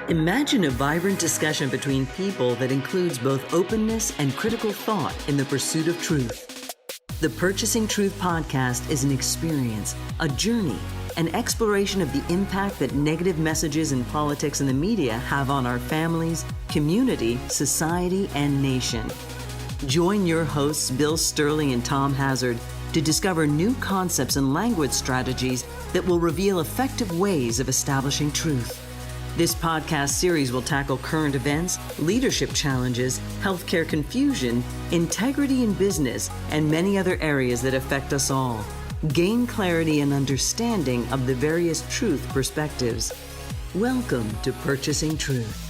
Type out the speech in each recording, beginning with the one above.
Imagine a vibrant discussion between people that includes both openness and critical thought in the pursuit of truth. The Purchasing Truth podcast is an experience, a journey, an exploration of the impact that negative messages in politics and the media have on our families, community, society, and nation. Join your hosts, Bill Stierle and Tom Hazard, to discover new concepts and language strategies that will reveal effective ways of establishing truth. This podcast series will tackle current events, leadership challenges, healthcare confusion, integrity in business, and many other areas that affect us all. Gain clarity and understanding of the various truth perspectives. Welcome to Purchasing Truth.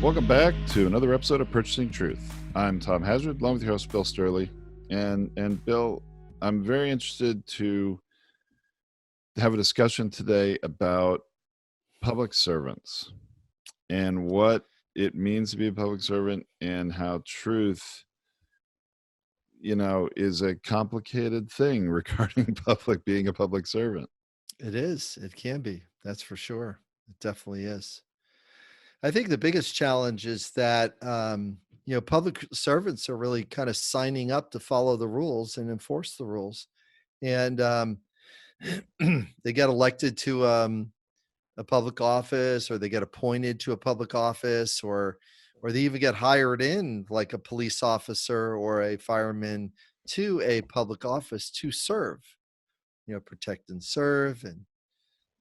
Welcome back to another episode of Purchasing Truth. I'm Tom Hazard, along with your host, Bill Stierle. And Bill, I'm very interested to have a discussion today about public servants and what it means to be a public servant and how truth, is a complicated thing regarding being a public servant. It is. It can be. That's for sure. It definitely is. I think the biggest challenge is that, public servants are really kind of signing up to follow the rules and enforce the rules. And they get elected to a public office, or they get appointed to a public office, or they even get hired in like a police officer or a fireman to a public office to serve, protect and serve. And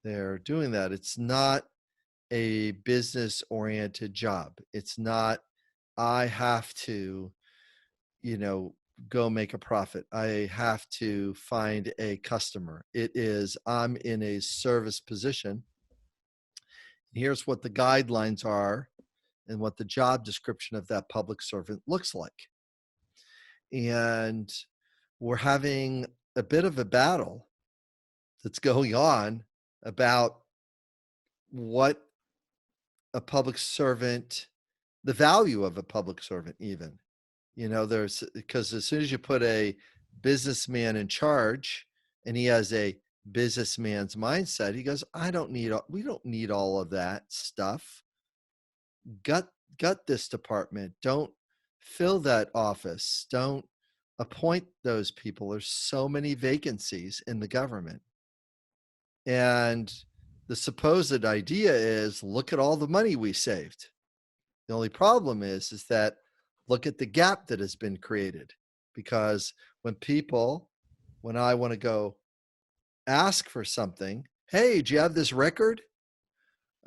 they're doing that. It's not a business-oriented job. It's not, I have to, go make a profit. I have to find a customer. It is, I'm in a service position. Here's what the guidelines are and what the job description of that public servant looks like. And we're having a bit of a battle that's going on about what a public servant, the value of a public servant even. Because as soon as you put a businessman in charge and he has a businessman's mindset, he goes, we don't need all of that stuff. Gut this department. Don't fill that office. Don't appoint those people. There's so many vacancies in the government. And the supposed idea is, look at all the money we saved. The only problem is that look at the gap that has been created. Because when I want to go ask for something, hey, do you have this record?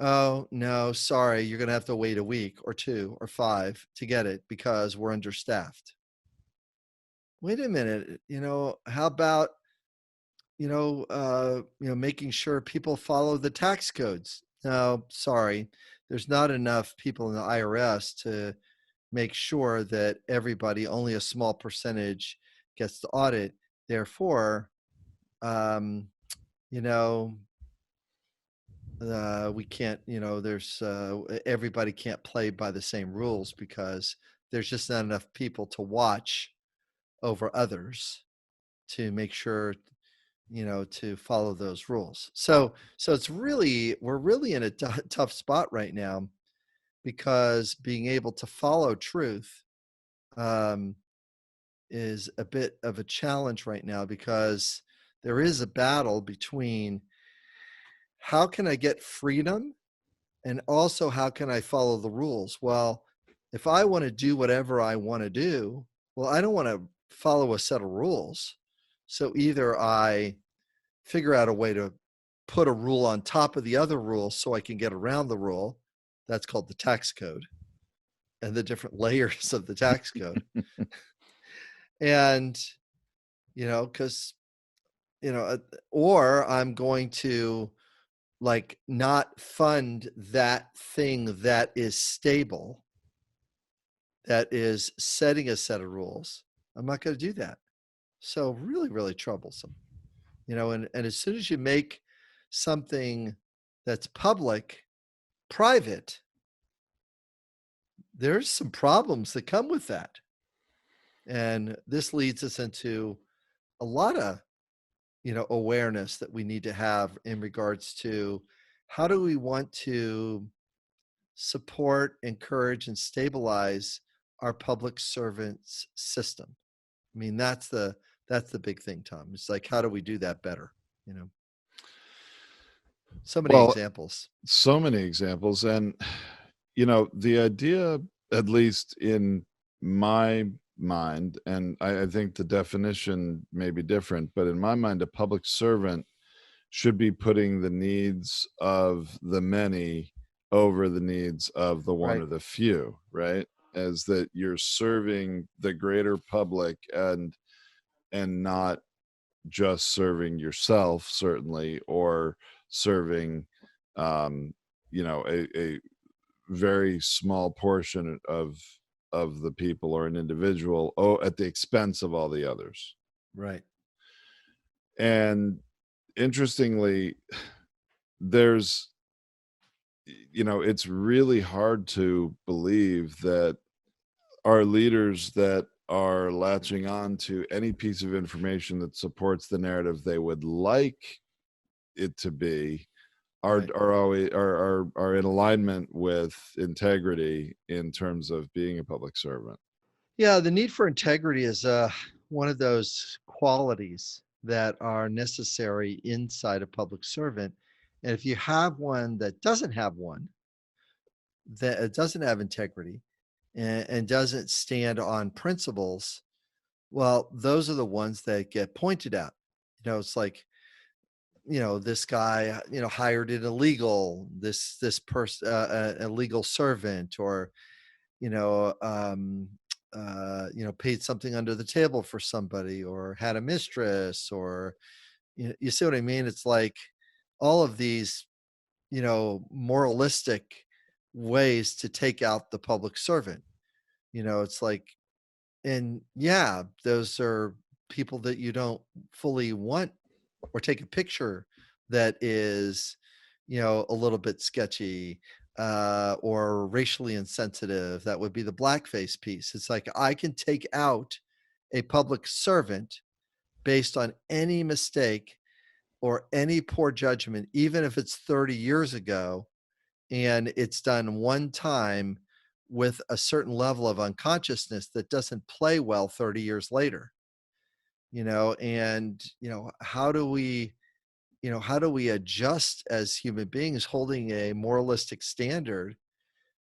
Oh, no, sorry. You're going to have to wait a week or 2 or 5 to get it because we're understaffed. Wait a minute. How about, making sure people follow the tax codes? No, sorry. There's not enough people in the IRS to make sure that only a small percentage gets the audit. Therefore, we can't, everybody can't play by the same rules because there's just not enough people to watch over others to make sure, to follow those rules. So we're really in a tough spot right now, because being able to follow truth is a bit of a challenge right now, because there is a battle between how can I get freedom and also how can I follow the rules? Well, if I want to do whatever I want to do, well, I don't want to follow a set of rules. So either I figure out a way to put a rule on top of the other rule so I can get around the rule. That's called the tax code and the different layers of the tax code. And, or I'm going to not fund that thing that is stable, that is setting a set of rules. I'm not going to do that. So really, really troublesome, and as soon as you make something that's public private, there's some problems that come with that. And this leads us into a lot of, awareness that we need to have in regards to how do we want to support, encourage, and stabilize our public servants system? I mean, that's the big thing, Tom. It's like, how do we do that better? You know, so many Well, examples. so many examples. And, the idea, at least in my mind, and I think the definition may be different, but in my mind, a public servant should be putting the needs of the many over the needs of the one Right. or the few, right? As that you're serving the greater public and not just serving yourself, certainly, or serving a very small portion of the people or an individual at the expense of all the others. Right. And interestingly, there's it's really hard to believe that our leaders that are latching on to any piece of information that supports the narrative they would like it to be are Right. are always are in alignment with integrity in terms of being a public servant. Yeah, the need for integrity is one of those qualities that are necessary inside a public servant. And if you have one that doesn't have one, that doesn't have integrity and doesn't stand on principles, well, those are the ones that get pointed at. It's like, this guy, hired an illegal, this person, illegal servant, or you know, um, paid something under the table for somebody, or had a mistress, or you see what I mean? It's like all of these, moralistic ways to take out the public servant. It's like, and yeah, those are people that you don't fully want or take a picture that is, a little bit sketchy or racially insensitive. That would be the blackface piece. It's like, I can take out a public servant based on any mistake or any poor judgment, even if it's 30 years ago and it's done one time with a certain level of unconsciousness that doesn't play well 30 years later. And how do we adjust as human beings, holding a moralistic standard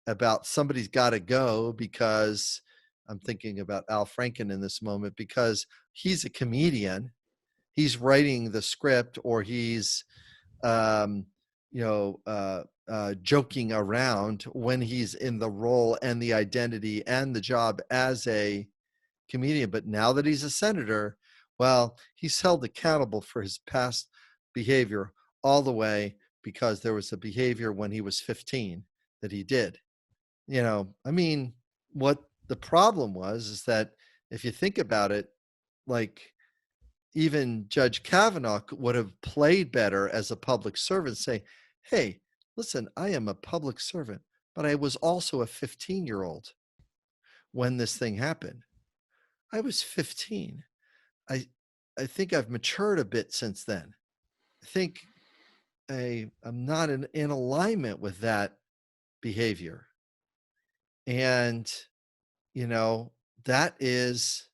about somebody's got to go because I'm thinking about Al Franken in this moment, because he's a comedian, he's writing the script, or he's um, joking around when he's in the role and the identity and the job as a comedian. But now that he's a senator, well, he's held accountable for his past behavior all the way, because there was a behavior when he was 15 that he did. I mean, what the problem was is that if you think about it, like, even Judge Kavanaugh would have played better as a public servant, say, hey, listen, I am a public servant, but I was also a 15-year-old when this thing happened. I was 15. I think I've matured a bit since then. I think I'm not in alignment with that behavior. And, that is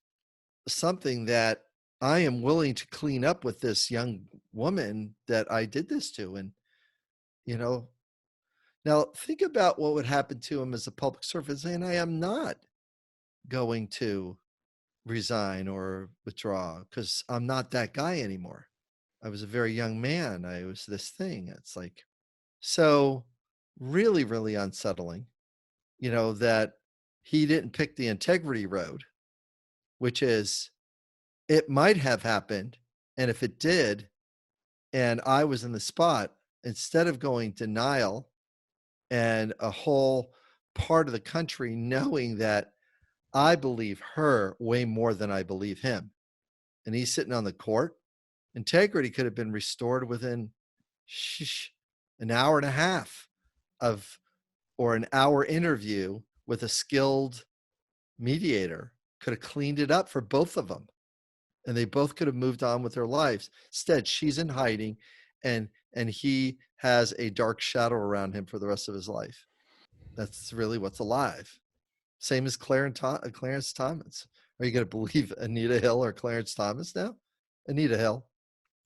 something that I am willing to clean up with this young woman that I did this to. And, now think about what would happen to him as a public servant, saying, I am not going to resign or withdraw because I'm not that guy anymore. I was a very young man. I was this thing. It's like, so really, really unsettling, that he didn't pick the integrity road, which is, it might have happened. And if it did, and I was in the spot, instead of going denial and a whole part of the country knowing that I believe her way more than I believe him, and he's sitting on the court, integrity could have been restored within an hour and a half of, or an hour interview with a skilled mediator could have cleaned it up for both of them, and they both could have moved on with their lives. Instead, she's in hiding, and and he has a dark shadow around him for the rest of his life. That's really what's alive. Same as Clarence Thomas. Are you going to believe Anita Hill or Clarence Thomas now? Anita Hill.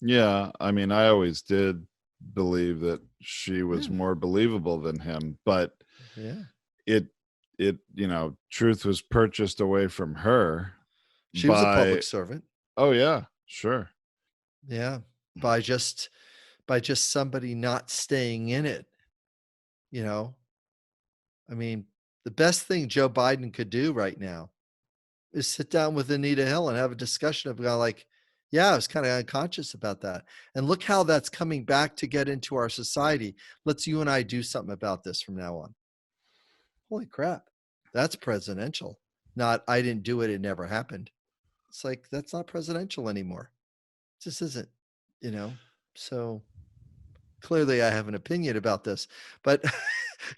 Yeah, I mean, I always did believe that she was Yeah. more believable than him, but Yeah. it truth was purchased away from her She was a by, public servant. oh yeah, sure. Yeah. By just somebody not staying in it, you know. I mean, the best thing Joe Biden could do right now is sit down with Anita Hill and have a discussion of like, yeah, I was kind of unconscious about that. And look how that's coming back to get into our society. Let's you and I do something about this from now on. Holy crap. That's presidential. Not, I didn't do it. It never happened. It's like, that's not presidential anymore. It just isn't, you know? So clearly I have an opinion about this, but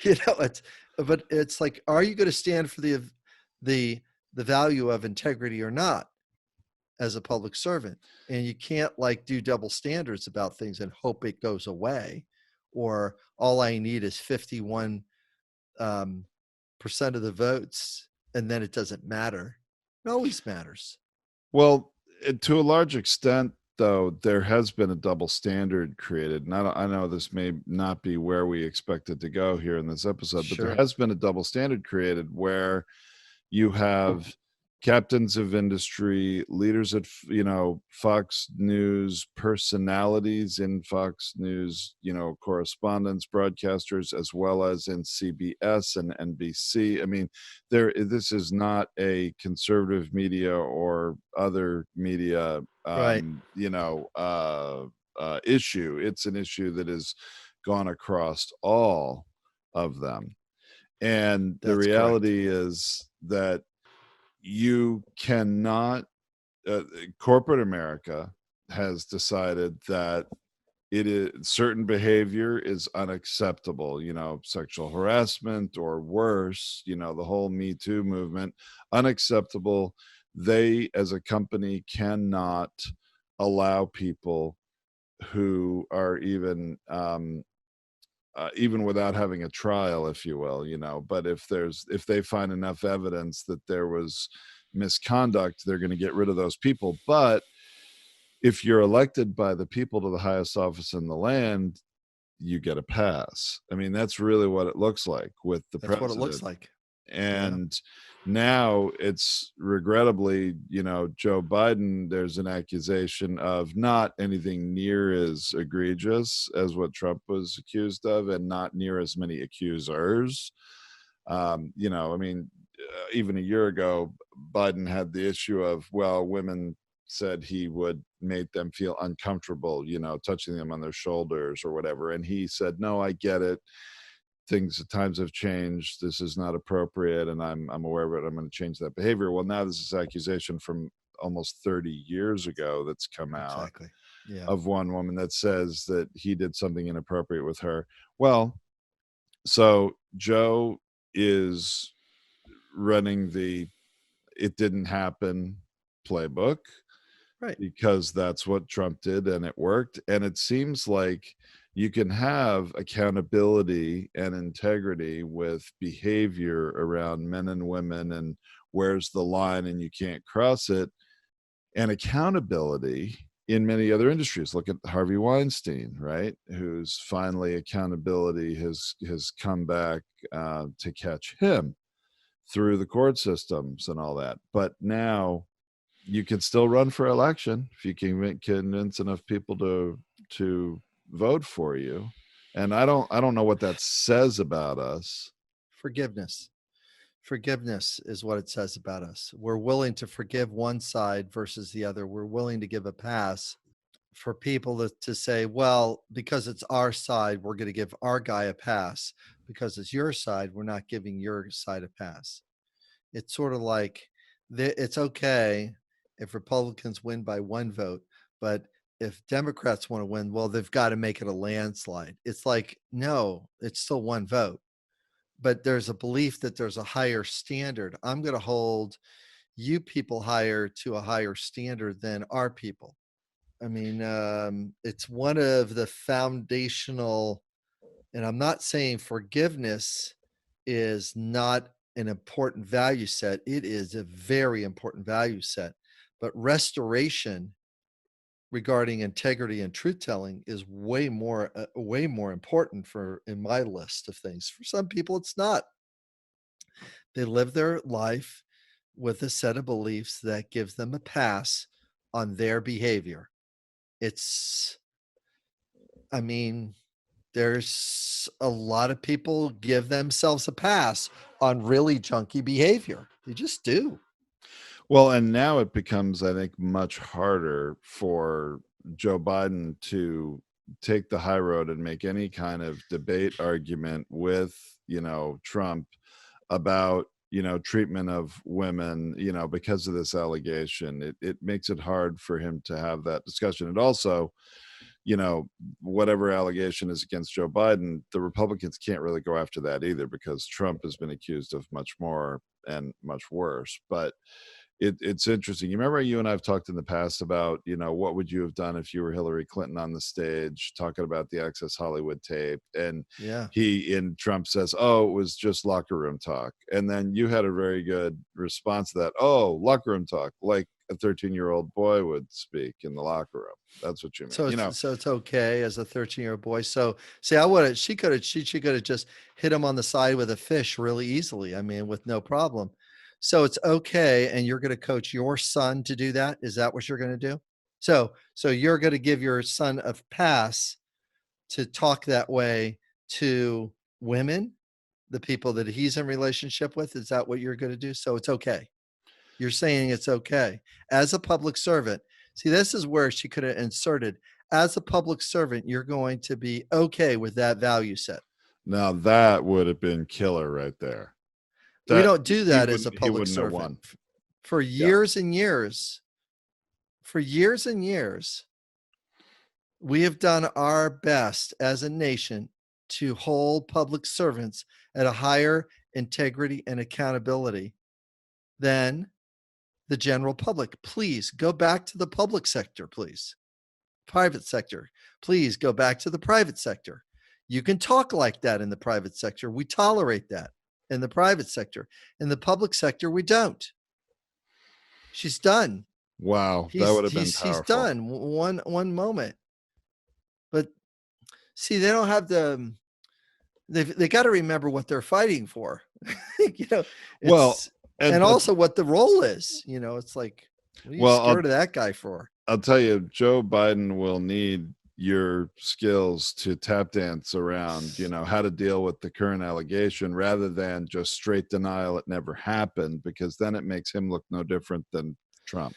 it's like, are you going to stand for the value of integrity or not as a public servant? And you can't like do double standards about things and hope it goes away, or all I need is 51 percent of the votes and then it doesn't matter. It always matters. Well, to a large extent, though, there has been a double standard created. And I know this may not be where we expected to go here in this episode, but there Sure. has been a double standard created where you have captains of industry, leaders at Fox News, personalities in Fox News, correspondents, broadcasters, as well as in CBS and NBC. I mean, this is not a conservative media or other media Right. issue. It's an issue that has gone across all of them. And the That's correct. reality is that you cannot, corporate America has decided that it is certain behavior is unacceptable, sexual harassment or worse, the whole Me Too movement, unacceptable. They, as a company, cannot allow people who are even without having a trial, if you will, but if they find enough evidence that there was misconduct, they're going to get rid of those people. But if you're elected by the people to the highest office in the land, you get a pass. I mean, that's really what it looks like with the That's president. what it looks like. And now it's regrettably, Joe Biden, there's an accusation of not anything near as egregious as what Trump was accused of, and not near as many accusers. I mean, even a year ago, Biden had the issue of, well, women said he would make them feel uncomfortable, touching them on their shoulders or whatever. And he said, no, I get it. Times have changed. This is not appropriate, and I'm aware of it. I'm going to change that behavior. Well, now this is accusation from almost 30 years ago that's come out. Exactly. Yeah. Of one woman that says that he did something inappropriate with her. Well, so Joe is running the "it didn't happen" playbook. Right. Because that's what Trump did and it worked. And it seems like you can have accountability and integrity with behavior around men and women, and where's the line and you can't cross it, and accountability in many other industries. Look at Harvey Weinstein, right? Who's finally accountability has come back to catch him through the court systems and all that. But now you can still run for election if you can convince enough people to vote for you. And I don't know what that says about us. Forgiveness is what it says about us. We're willing to forgive one side versus the other. We're willing to give a pass for people to say, well, because it's our side, we're going to give our guy a pass. Because it's your side, we're not giving your side a pass. It's sort of like it's okay if Republicans win by one vote, but if Democrats want to win, well, they've got to make it a landslide. It's like, no, it's still one vote. But there's a belief that there's a higher standard. I'm going to hold you people higher to a higher standard than our people. I mean, it's one of the foundational, and I'm not saying forgiveness is not an important value set. It is a very important value set, but restoration regarding integrity and truth telling is way more important for in my list of things. For some people, it's not. They live their life with a set of beliefs that gives them a pass on their behavior. It's, I mean, there's a lot of people give themselves a pass on really junky behavior. They just do. Well, and now it becomes, I think, much harder for Joe Biden to take the high road and make any kind of debate argument with, Trump about, treatment of women, because of this allegation. It makes it hard for him to have that discussion. And also, whatever allegation is against Joe Biden, the Republicans can't really go after that either, because Trump has been accused of much more and much worse. But it's interesting. You remember, you and I've talked in the past about, what would you have done if you were Hillary Clinton on the stage talking about the Access Hollywood tape? And Yeah. Trump says, oh, it was just locker room talk. And then you had a very good response to that. Oh, locker room talk, like a 13-year-old boy would speak in the locker room. That's what you mean. So it's okay as a 13-year-old boy. So see, I would have, she could have just hit him on the side with a fish really easily. I mean, with no problem. So it's okay. And you're going to coach your son to do that. Is that what you're going to do? So you're going to give your son a pass to talk that way to women, the people that he's in relationship with. Is that what you're going to do? So it's okay. You're saying it's okay as a public servant. See, this is where she could have inserted, as a public servant, you're going to be okay with that value set. Now that would have been killer right there. We don't do that as a public servant. Have won. For years and years. For years and years, we have done our best as a nation to hold public servants at a higher integrity and accountability than the general public. Please go back to the public sector, please. Private sector, please go back to the private sector. You can talk like that in the private sector. We tolerate that in the private sector. In the public sector, we don't. She's done. Wow, that would have been powerful. He's done one moment. But see, they don't have they got to remember what they're fighting for. And also what the role is. It's like, what are you scared of that guy for? I'll tell you, Joe Biden will need your skills to tap dance around, how to deal with the current allegation rather than just straight denial it never happened, because then it makes him look no different than Trump.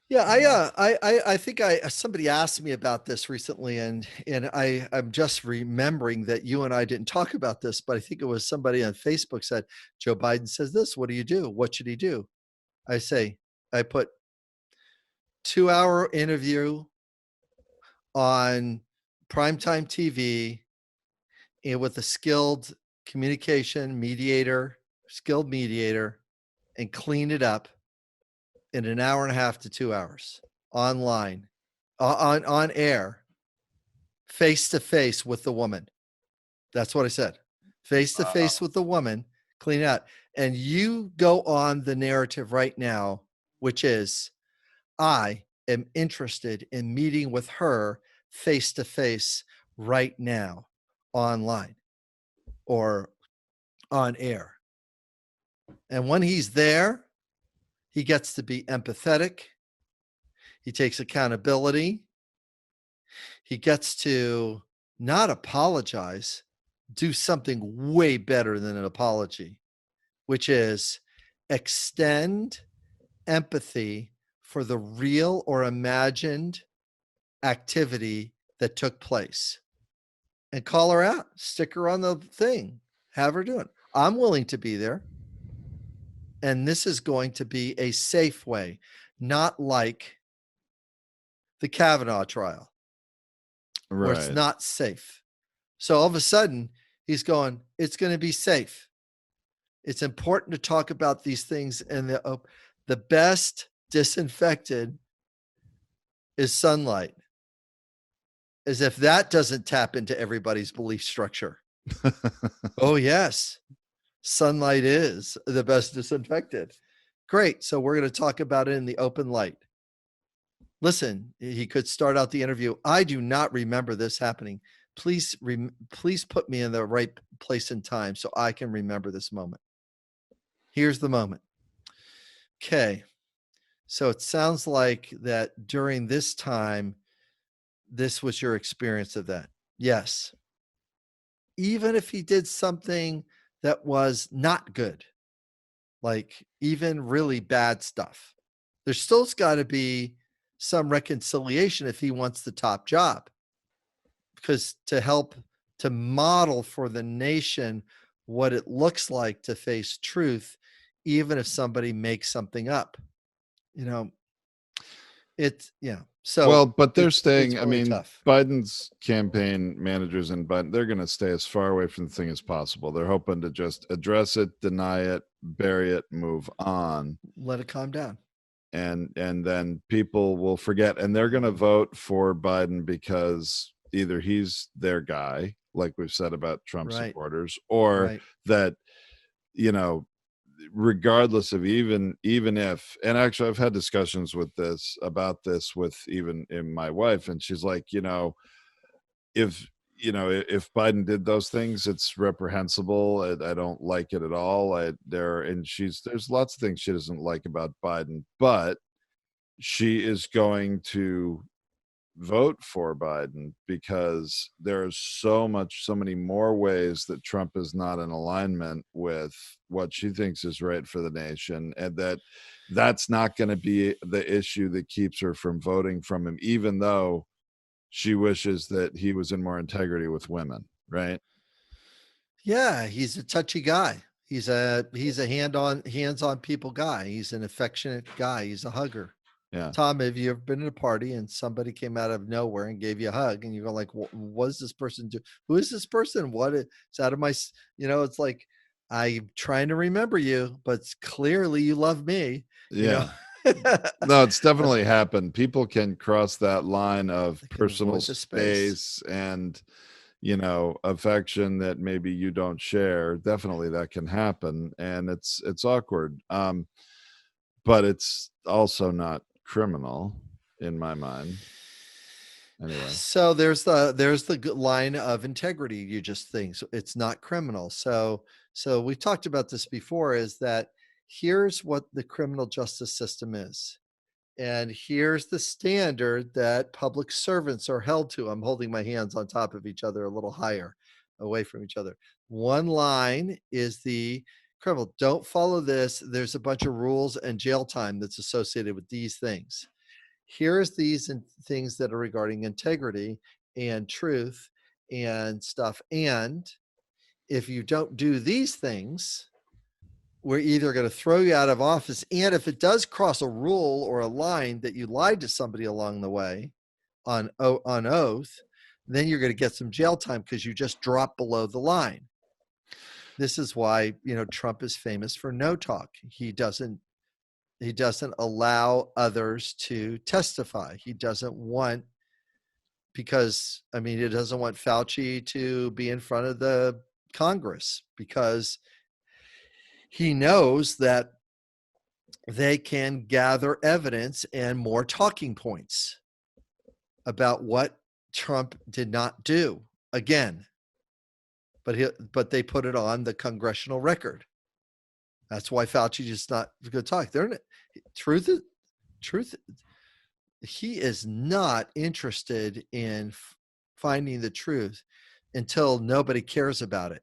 Yeah, I think somebody asked me about this recently, and I'm just remembering that you and I didn't talk about this, but I think it was somebody on Facebook said, Joe Biden says this, what do you do? What should he do? I put 2-hour interview on primetime TV and with a skilled skilled mediator, and clean it up in an hour and a half to 2 hours online, on air, face to face with the woman. That's what I said. Face to face with the woman, clean it out. And you go on the narrative right now, which is, I am interested in meeting with her face to face right now, online or on air. And when he's there, he gets to be empathetic. He takes accountability. He gets to not apologize, do something way better than an apology, which is extend empathy for the real or imagined activity that took place, and call her out, stick her on the thing, have her do it. I'm willing to be there. And this is going to be a safe way, not like the Kavanaugh trial, where it's not safe. So all of a sudden he's going, it's going to be safe. It's important to talk about these things, and the best disinfected is sunlight. As if that doesn't tap into everybody's belief structure. Oh, yes. Sunlight is the best disinfectant. Great. So we're going to talk about it in the open light. Listen, he could start out the interview. I do not remember this happening. Please put me in the right place and time so I can remember this moment. Here's the moment. Okay. So it sounds like that during this time, this was your experience of that. Yes. Even if he did something that was not good, like even really bad stuff, there's still's got to be some reconciliation if he wants the top job, because to help to model for the nation what it looks like to face truth, even if somebody makes something up, it's so Well, but they're it's staying, I really mean, tough. Biden's campaign managers and Biden, they're going to stay as far away from the thing as possible. They're hoping to just address it, deny it, bury it, move on. Let it calm down. And then people will forget, and they're going to vote for Biden because either he's their guy, like we've said about Trump supporters, or that, regardless of even if, and actually I've had discussions about this with even in my wife, and she's like, if Biden did those things, it's reprehensible. I don't like it at all. There's lots of things she doesn't like about Biden, but she is going to vote for Biden because there's so many more ways that Trump is not in alignment with what she thinks is right for the nation, and that's not going to be the issue that keeps her from voting from him, even though she wishes that he was in more integrity with women, right? Yeah, he's a touchy guy. He's a hands-on people guy. He's an affectionate guy. He's a hugger. Yeah. Tom, have you ever been at a party and somebody came out of nowhere and gave you a hug, and you go like, what does this person do? Who is this person? What is out of my, it's like, I'm trying to remember you, but clearly you love me. Yeah. No, it's definitely happened. People can cross that line of personal space and, affection that maybe you don't share. Definitely that can happen. And it's awkward. But it's also not criminal in my mind. Anyway. So there's the line of integrity you just think. So it's not criminal. So we've talked about this before, is that here's what the criminal justice system is. And here's the standard that public servants are held to. I'm holding my hands on top of each other a little higher, away from each other. One line is the criminal. Don't follow this. There's a bunch of rules and jail time that's associated with these things. Here's these things that are regarding integrity and truth and stuff. And if you don't do these things, we're either going to throw you out of office. And if it does cross a rule or a line that you lied to somebody along the way on oath, then you're going to get some jail time because you just dropped below the line. This is why, Trump is famous for no talk. He doesn't allow others to testify. He doesn't want, because he doesn't want Fauci to be in front of the Congress, because he knows that they can gather evidence and more talking points about what Trump did not do again. But they put it on the congressional record. That's why Fauci just not going to talk. Truth. He is not interested in finding the truth until nobody cares about it.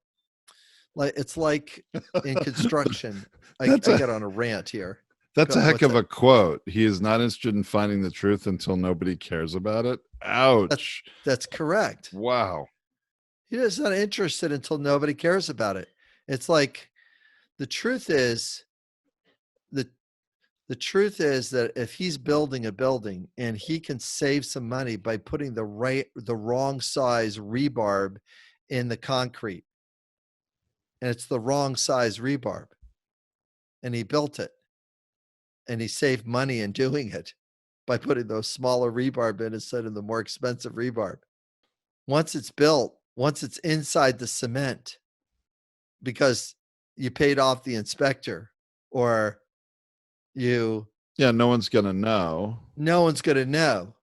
It's like in construction. I get on a rant here. That's a heck of a quote. He is not interested in finding the truth until nobody cares about it. Ouch. That's correct. Wow. He is not interested until nobody cares about it. It's like the truth is the truth is that if he's building a building and he can save some money by putting the wrong size rebarb in the concrete, and it's the wrong size rebarb, and he built it, and he saved money in doing it, by putting those smaller rebarb in instead of the more expensive rebarb. Once it's built, once it's inside the cement, because you paid off the inspector, or no one's going to know. No one's going to know.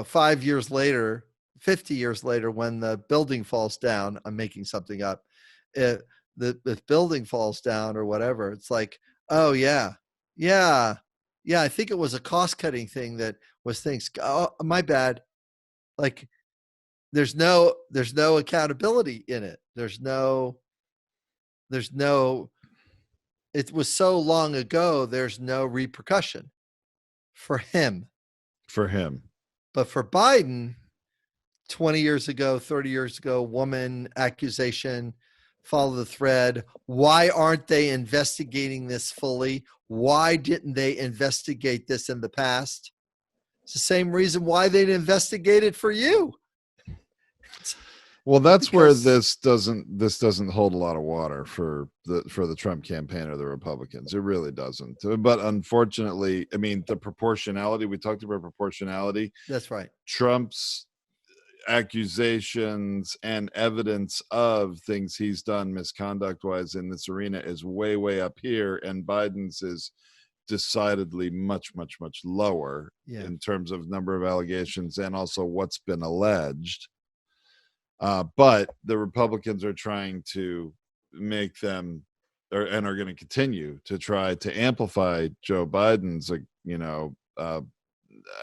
5 years later, 50 years later, when the building falls down, I'm making something up. The building falls down or whatever. It's like, oh yeah. I think it was a cost cutting thing that was things. Oh, my bad. Like, there's no accountability in it. There's no, it was so long ago, there's no repercussion for him. But for Biden, 20 years ago, 30 years ago, woman accusation, follow the thread. Why aren't they investigating this fully? Why didn't they investigate this in the past? It's the same reason why they didn't investigate it for you. Well, that's where this doesn't hold a lot of water for the Trump campaign or the Republicans. It really doesn't. But unfortunately, I mean, the proportionality, we talked about proportionality. That's right. Trump's accusations and evidence of things he's done misconduct wise in this arena is way, way up here, and Biden's is decidedly much, much, much lower in terms of number of allegations and also what's been alleged. But the Republicans are trying to make them, and are going to continue to try to amplify Joe Biden's,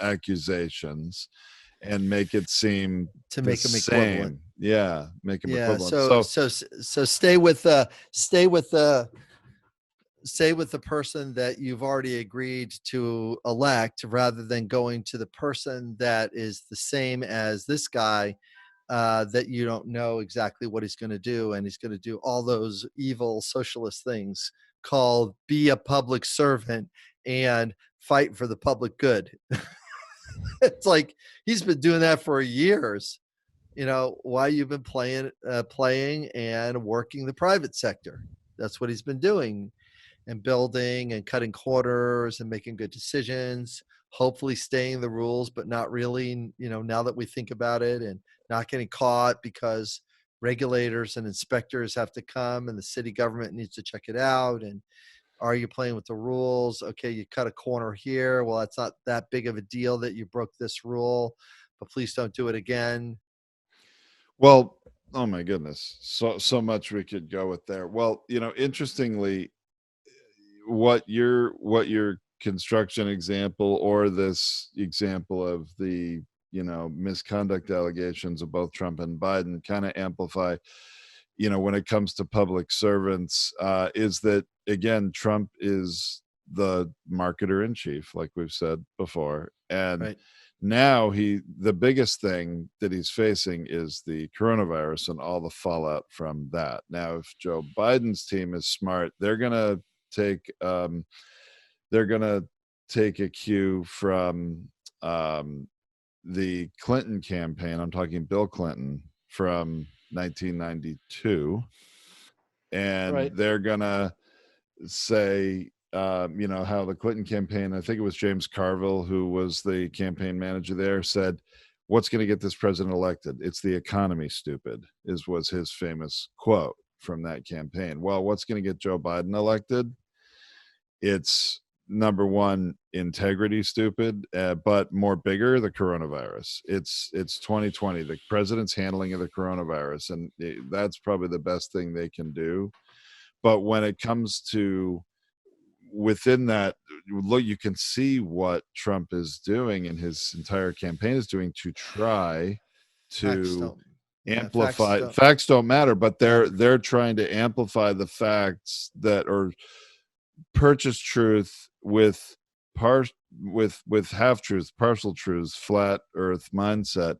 accusations and make it seem to make him equivalent. Yeah, make him equivalent. So stay with the person that you've already agreed to elect, rather than going to the person that is the same as this guy, that you don't know exactly what he's going to do, and he's going to do all those evil socialist things called be a public servant and fight for the public good. It's like he's been doing that for years. Why you've been playing and working the private sector. That's what he's been doing, and building and cutting corners and making good decisions, hopefully staying the rules, but not really, now that we think about it, and not getting caught because regulators and inspectors have to come and the city government needs to check it out. And are you playing with the rules? Okay, you cut a corner here. Well, that's not that big of a deal that you broke this rule, but please don't do it again. Well, oh my goodness. So much we could go with there. Well, interestingly, what your construction example, or this example of the misconduct allegations of both Trump and Biden, kind of amplify when it comes to public servants, is that, again, Trump is the marketer in chief, like we've said before, and now the biggest thing that he's facing is the coronavirus and all the fallout from that. Now, if Joe Biden's team is smart, they're gonna take a cue from the Clinton campaign. I'm talking Bill Clinton from 1992, and they're gonna say, how the Clinton campaign, I think it was James Carville, who was the campaign manager there, said, what's going to get this president elected? It's the economy, stupid, was his famous quote from that campaign. Well, what's going to get Joe Biden elected? It's number one, integrity, stupid, but more bigger, the coronavirus. It's 2020, the president's handling of the coronavirus, and that's probably the best thing they can do. But when it comes to within that, look, you can see what Trump is doing and his entire campaign is doing to try to amplify. Facts don't matter, but they're trying to amplify the facts that, or purchase truth with half truths, partial truths, flat earth mindset.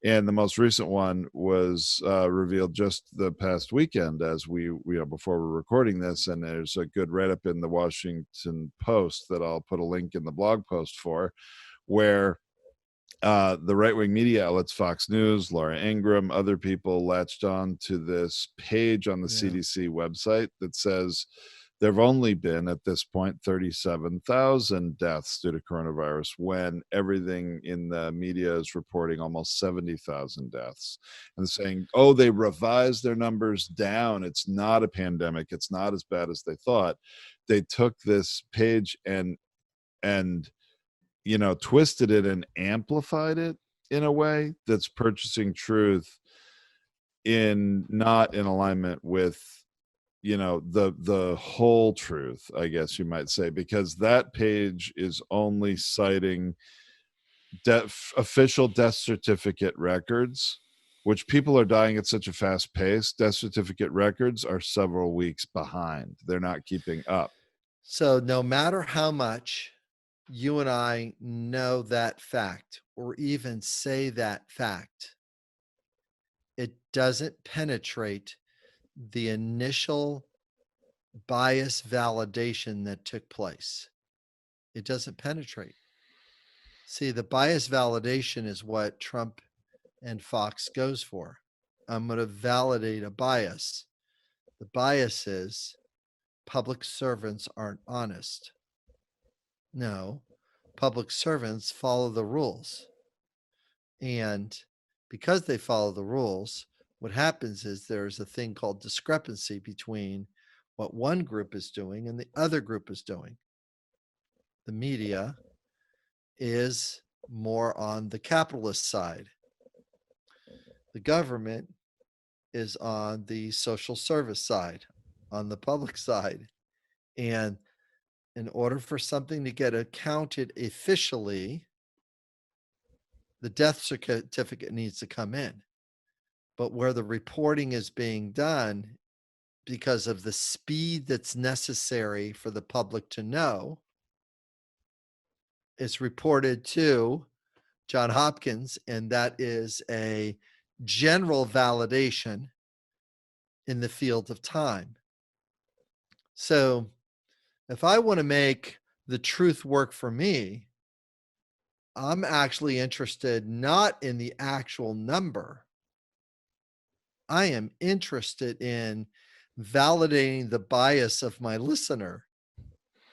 And the most recent one was revealed just the past weekend, as we before we're recording this. And there's a good write-up in the Washington Post that I'll put a link in the blog post for, where the right-wing media outlets, Fox News, Laura Ingraham, other people latched on to this page on the CDC website that says there have only been at this point 37,000 deaths due to coronavirus, when everything in the media is reporting almost 70,000 deaths, and saying, oh, they revised their numbers down. It's not a pandemic. It's not as bad as they thought. They took this page and twisted it and amplified it in a way that's purchasing truth not in alignment with the whole truth, I guess you might say, because that page is only citing official death certificate records, which people are dying at such a fast pace. Death certificate records are several weeks behind. They're not keeping up. So no matter how much you and I know that fact, or even say that fact, it doesn't penetrate the initial bias validation that took place. It doesn't penetrate. See, the bias validation is what Trump and Fox goes for. I'm going to validate a bias. The bias is public servants aren't honest. No, public servants follow the rules. And because they follow the rules, what happens is there's a thing called discrepancy between what one group is doing and the other group is doing. The media is more on the capitalist side. The government is on the social service side, on the public side. And in order for something to get accounted officially, the death certificate needs to come in. But where the reporting is being done, because of the speed that's necessary for the public to know, it's reported to John Hopkins, and that is a general validation in the field of time. So if I want to make the truth work for me, I'm actually interested not in the actual number. I am interested in validating the bias of my listener.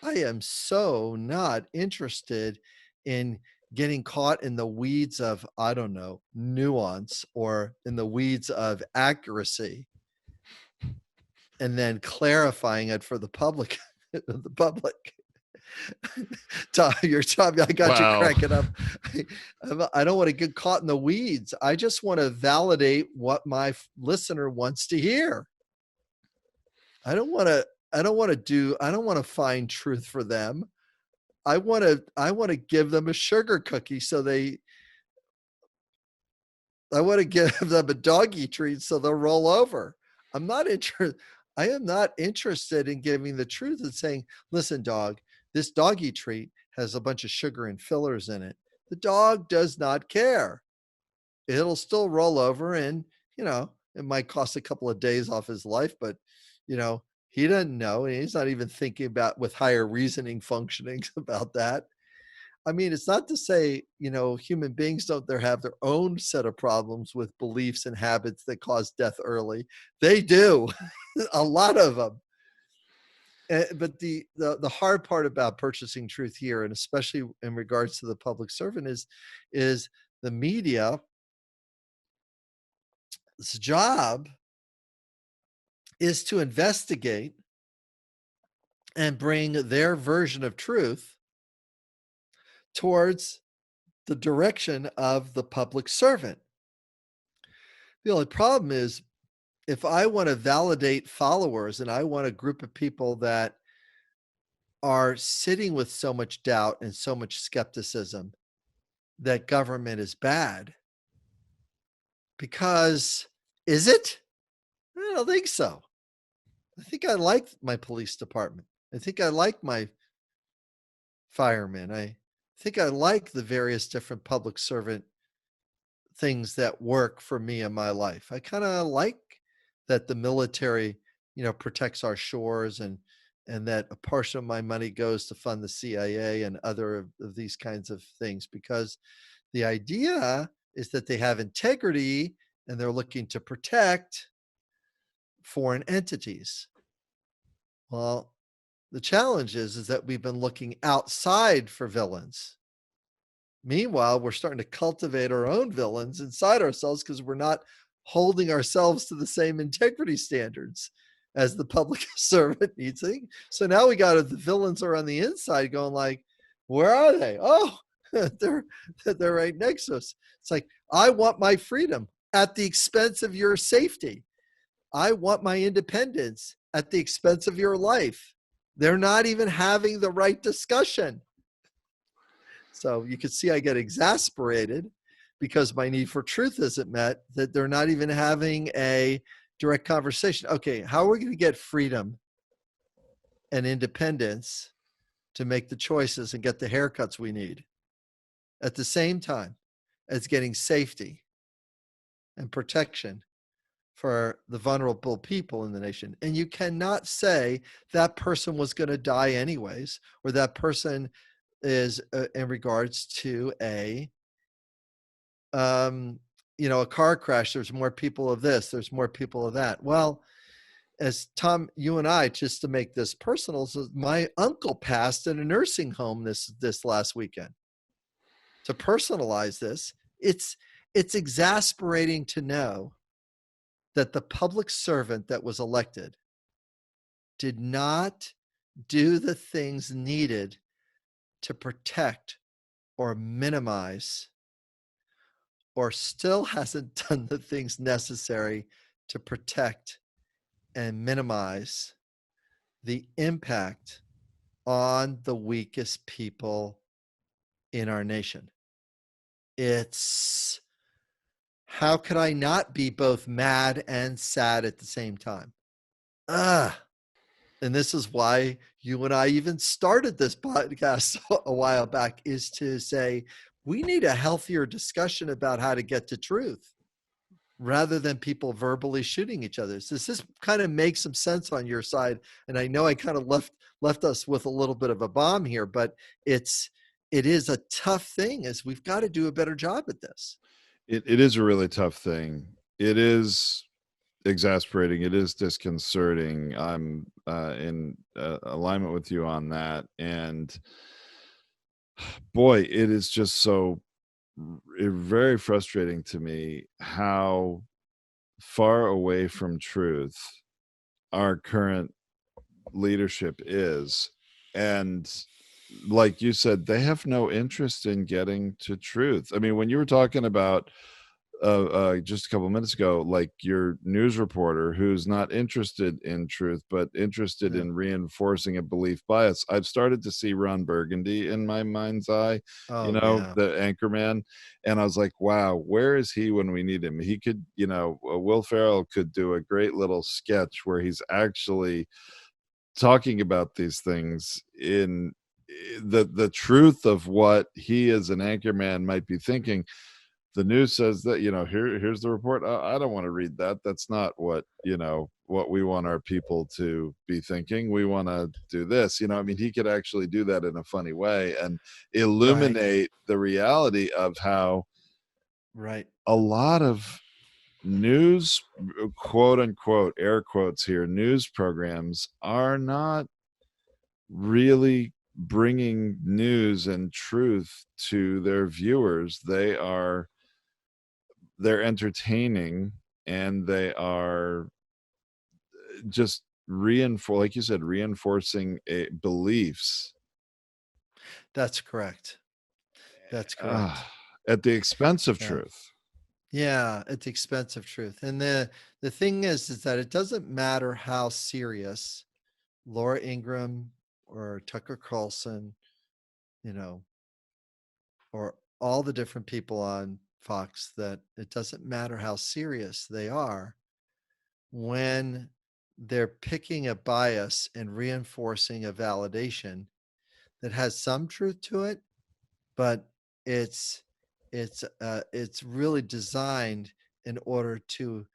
I am so not interested in getting caught in the weeds of, I don't know, nuance, or in the weeds of accuracy, and then clarifying it for the public. The public. Tom, I got you cracking up. I don't want to get caught in the weeds. I just want to validate what my listener wants to hear. I don't want to find truth for them. I want to give them a sugar cookie I want to give them a doggy treat so they'll roll over. I am not interested in giving the truth and saying, listen, dog, this doggy treat has a bunch of sugar and fillers in it. The dog does not care. It'll still roll over, and, it might cost a couple of days off his life, but, he doesn't know. And he's not even thinking about with higher reasoning functionings about that. I mean, it's not to say, human beings don't have their own set of problems with beliefs and habits that cause death early. They do, a lot of them. But the hard part about purchasing truth here, and especially in regards to the public servant, is the media's job is to investigate and bring their version of truth towards the direction of the public servant. The only problem is, if I want to validate followers and I want a group of people that are sitting with so much doubt and so much skepticism that government is bad, because is it? I don't think so. I think I like my police department. I think I like my firemen. I think I like the various different public servant things that work for me in my life. I kind of like that the military, protects our shores, and that a portion of my money goes to fund the CIA and other of these kinds of things, because the idea is that they have integrity and they're looking to protect foreign entities. Well, The challenge is that we've been looking outside for villains. Meanwhile, we're starting to cultivate our own villains inside ourselves because we're not holding ourselves to the same integrity standards as the public servant needs. So now we got the villains are on the inside going like, where are they? Oh, they're right next to us. It's like, I want my freedom at the expense of your safety. I want my independence at the expense of your life. They're not even having the right discussion. So you can see I get exasperated because my need for truth isn't met, that they're not even having a direct conversation. Okay, how are we going to get freedom and independence to make the choices and get the haircuts we need at the same time as getting safety and protection for the vulnerable people in the nation? And you cannot say that person was going to die anyways, or that person is in regards to a car crash, there's more people of this, there's more people of that. Well, as Tom, you and I, just to make this personal, so my uncle passed in a nursing home this last weekend. To personalize this, it's exasperating to know that the public servant that was elected did not do the things needed to protect or minimize, or still hasn't done the things necessary to protect and minimize the impact on the weakest people in our nation. It's, how could I not be both mad and sad at the same time? And this is why you and I even started this podcast a while back, is to say, we need a healthier discussion about how to get to truth rather than people verbally shooting each other. Does this kind of make some sense on your side? And I know I kind of left us with a little bit of a bomb here, but it is a tough thing, as we've got to do a better job at this. It is a really tough thing. It is exasperating. It is disconcerting. I'm in alignment with you on that. And boy, it is just so very frustrating to me how far away from truth our current leadership is. And like you said, they have no interest in getting to truth. I mean, when you were talking about just a couple of minutes ago, like your news reporter who's not interested in truth, but interested in reinforcing a belief bias. I've started to see Ron Burgundy in my mind's eye, the anchor man. And I was like, wow, where is he when we need him? He could, Will Ferrell could do a great little sketch where he's actually talking about these things in the truth of what he as an anchor man might be thinking. The news says that, here's the report. I don't want to read that. That's not what we want our people to be thinking. We want to do this. He could actually do that in a funny way and illuminate the reality of how a lot of news, quote unquote, air quotes here, news programs are not really bringing news and truth to their viewers. They're entertaining, and they are just like you said, reinforcing beliefs. That's correct. At the expense of truth. Yeah, at the expense of truth. And the thing is that it doesn't matter how serious Laura Ingraham or Tucker Carlson, or all the different people on Fox, that it doesn't matter how serious they are when they're picking a bias and reinforcing a validation that has some truth to it, but it's really designed in order to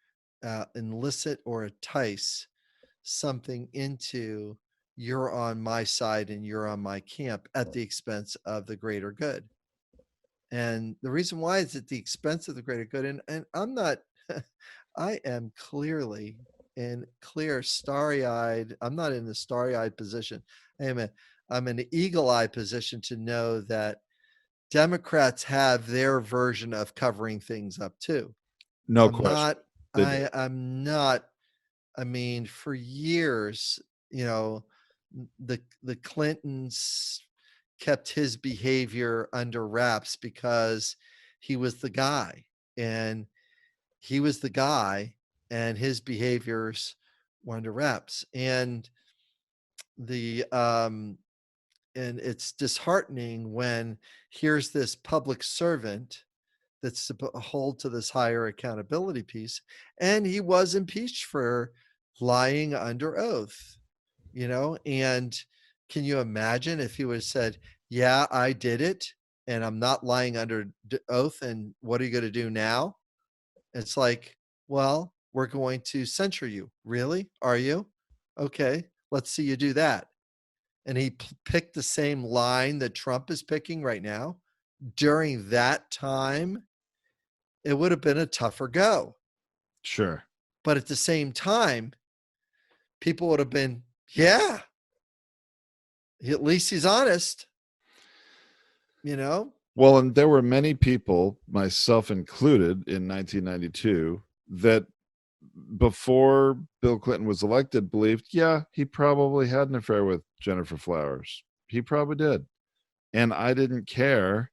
elicit or entice something into, you're on my side and you're on my camp, at the expense of the greater good. And the reason why is at the expense of the greater good. And I'm not, I am clearly and clear, starry-eyed. I'm not in the starry-eyed position. I'm in an eagle-eyed position to know that Democrats have their version of covering things up too. No I'm question. not, They do. I'm not, I mean, for years, you know, the Clintons kept his behavior under wraps because he was the guy, and he was the guy and his behaviors were under wraps. The and it's disheartening when here's this public servant that's to hold to this higher accountability piece, and he was impeached for lying under oath, and can you imagine if he would have said, yeah, I did it and I'm not lying under oath, and what are you going to do now? It's like, well, we're going to censure you. Really? Are you? Okay, let's see you do that. And he picked the same line that Trump is picking right now. During that time, it would have been a tougher go. Sure. But at the same time, people would have been, yeah, at least he's honest, Well, and there were many people, myself included, in 1992 that before Bill Clinton was elected believed, yeah, he probably had an affair with Jennifer Flowers. He probably did. And I didn't care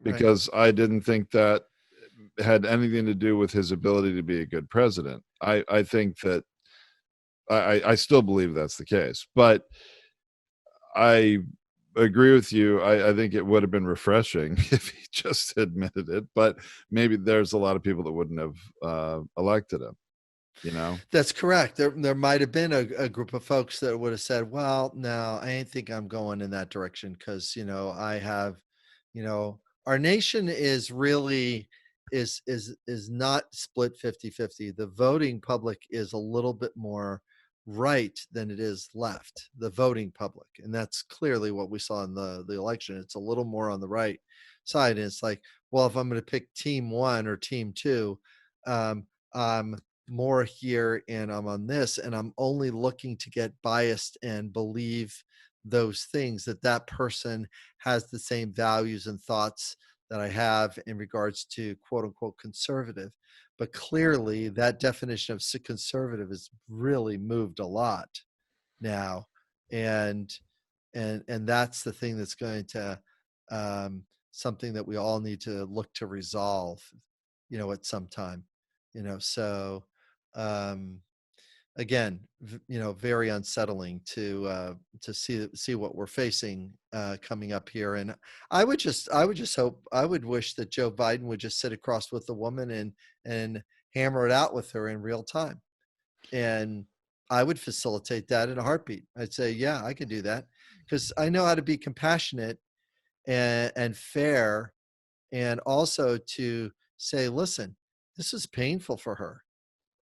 because I didn't think that had anything to do with his ability to be a good president. I think that I still believe that's the case, but I agree with you. I think it would have been refreshing if he just admitted it, but maybe there's a lot of people that wouldn't have elected him. That's correct. There might have been a group of folks that would have said, well, no, I ain't think I'm going in that direction because, I have, our nation is really is not split 50-50. The voting public is a little bit more right than it is left, the voting public. And that's clearly what we saw in the election. It's a little more on the right side. And it's like, well, if I'm going to pick team one or team two, I'm more here and I'm on this, and I'm only looking to get biased and believe those things, that person has the same values and thoughts that I have in regards to quote unquote conservative. But clearly that definition of conservative has really moved a lot now. And that's the thing that's going to something that we all need to look to resolve, at some time, so again, very unsettling to see what we're facing coming up here. And I would just hope, I would wish that Joe Biden would just sit across with the woman and hammer it out with her in real time. And I would facilitate that in a heartbeat. I'd say, yeah, I can do that because I know how to be compassionate and fair, and also to say, listen, this is painful for her,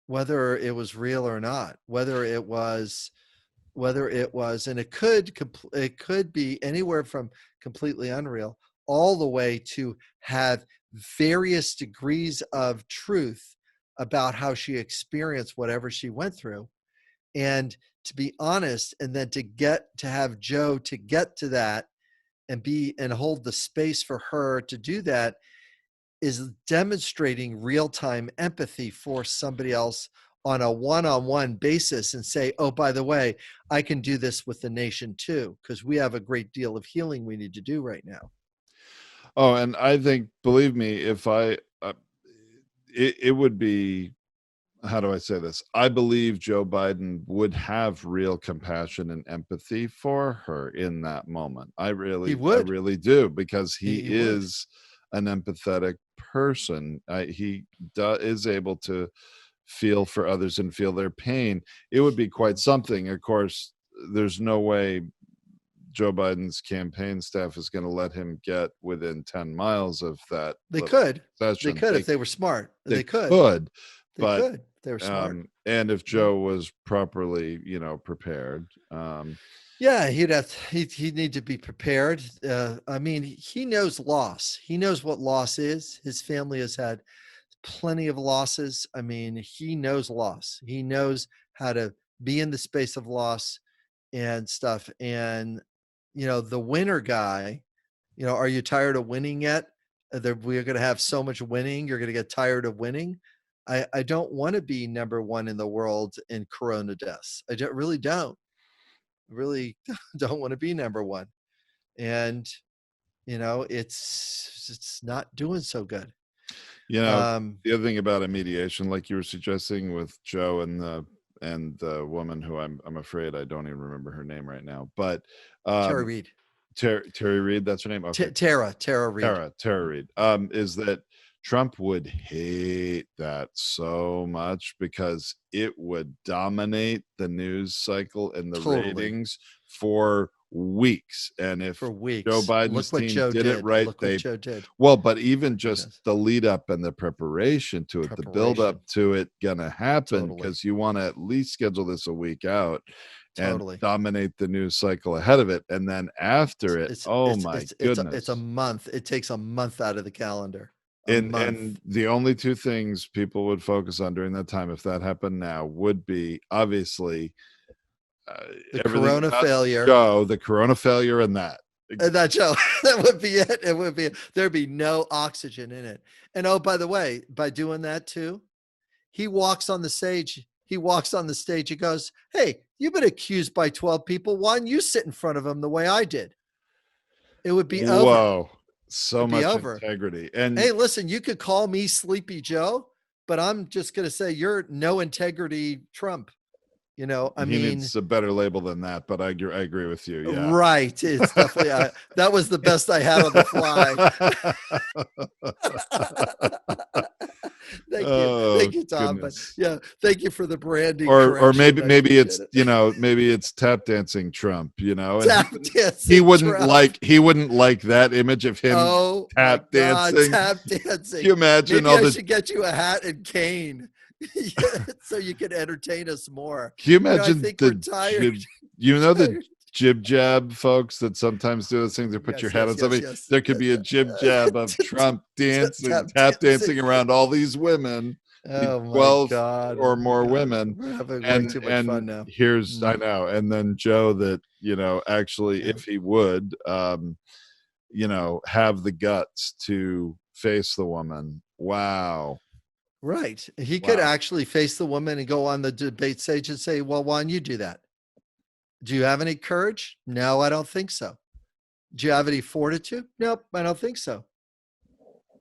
whether it was real or not, whether it was, and it could be anywhere from completely unreal all the way to have various degrees of truth about how she experienced whatever she went through. And to be honest, and then to have Joe to get to that and hold the space for her to do that is demonstrating real-time empathy for somebody else on a one-on-one basis, and say, oh, by the way, I can do this with the nation too, because we have a great deal of healing we need to do right now. Oh, and I think, believe me, if it would be, how do I say this? I believe Joe Biden would have real compassion and empathy for her in that moment. I really do, because he is an empathetic person. He is able to feel for others and feel their pain. It would be quite something. Of course, there's no way Joe Biden's campaign staff is going to let him get within 10 miles of that. They could session. If they were smart. They could. But they were smart. And if Joe was properly, prepared. Yeah, he'd need to be prepared. I mean, he knows loss. He knows what loss is. His family has had plenty of losses. I mean, he knows loss. He knows how to be in the space of loss and stuff. And, the winner guy, are you tired of winning yet? We're going to have so much winning. You're going to get tired of winning. I don't want to be number one in the world in corona deaths. Really don't want to be number one. And, it's not doing so good. The other thing about a mediation, like you were suggesting with Joe and the woman who I'm afraid I don't even remember her name right now, but Terry Reid. Terry Reid, that's her name. Okay. Tara Reid. Tara Reid. Is that Trump would hate that so much because it would dominate the news cycle and the ratings for weeks. And if Joe Biden's team did it right, Joe did. Well, but even just the lead up and the preparation to it, the build up to it gonna happen, because you want to at least schedule this a week out and dominate the news cycle ahead of it. And then after it, goodness. It's a month. It takes a month out of the calendar. And the only two things people would focus on during that time, if that happened now, would be obviously the corona failure. The corona failure and that. And that show, that would be it. It would be, there'd be no oxygen in it. And oh, by the way, by doing that too, he walks on the stage. He goes, "Hey, you've been accused by 12 people. Why don't you sit in front of them the way I did?" It would be over. Whoa. So much integrity. And hey, listen, you could call me Sleepy Joe, but I'm just going to say you're no integrity Trump. He needs a better label than that, but I agree with you. Yeah. Right. It's definitely, that was the best I had on the fly. Thank you, Tom. Goodness. But yeah, thank you for the branding. Or maybe it's tap dancing Trump. Tap dancing. He wouldn't like that image of him tap dancing. Tap dancing. Can you imagine maybe I should get you a hat and cane. So you can entertain us more. Can you imagine I think we're tired. The jib jab folks that sometimes do those things, they put your hat on something. There could be a jib jab of Trump dancing, tap dancing around all these women, 12 or more women. We're having way too much fun now. I know. And then Joe that, actually, if he would, have the guts to face the woman. Wow. Right. He could actually face the woman and go on the debate stage and say, "Well, why don't you do that? Do you have any courage?" "No, I don't think so." "Do you have any fortitude?" "Nope, I don't think so."